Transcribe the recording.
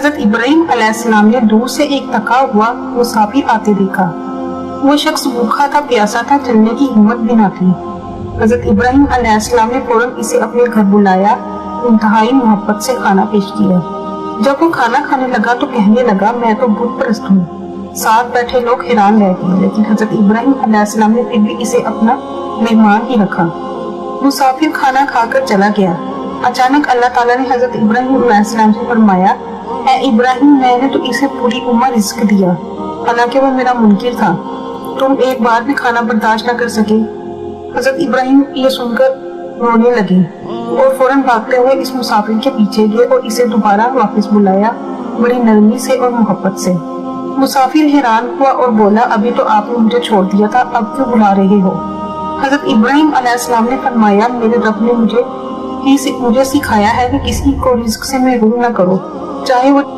حضرت ابراہیم علیہ السلام نے دور سے ایک تھکا ہوا مسافر آتے دیکھا۔ وہ شخص بھوکا تھا، پیاسا تھا، چلنے کی ہمت بھی نہ تھی۔ حضرت ابراہیم علیہ السلام نے فوراً اسے اپنے گھر بلایا، انتہائی محبت سے کھانا پیش کیا۔ جب وہ کھانا کھانے لگا تو کہنے لگا، میں تو بت پرست ہوں۔ ساتھ بیٹھے لوگ حیران رہ گئے، لیکن حضرت ابراہیم علیہ السلام نے پھر بھی اسے اپنا مہمان ہی رکھا۔ مسافر کھانا کھا کر چلا گیا۔ اچانک اللہ تعالیٰ نے حضرت ابراہیم علیہ السلام سے فرمایا، اے ابراہیم، میں نے تو اسے پوری عمر رزق دیا، حالانکہ وہ میرا منکر تھا، تم ایک بار بھی کھانا برداشت نہ کر سکے۔ حضرت ابراہیم یہ سن کر رونے لگے اور فوراً بھاگتے ہوئے اس مسافر کے پیچھے گئے اور اسے دوبارہ واپس بلایا، بڑی نرمی سے اور محبت سے۔ مسافر حیران ہوا اور بولا، ابھی تو آپ نے مجھے چھوڑ دیا تھا، اب کیوں بلا رہے ہو؟ حضرت ابراہیم علیہ السلام نے فرمایا، میرے رب نے مجھے سکھایا ہے کہ کسی کو رزق سے محروم نہ کرو، چاہے وہ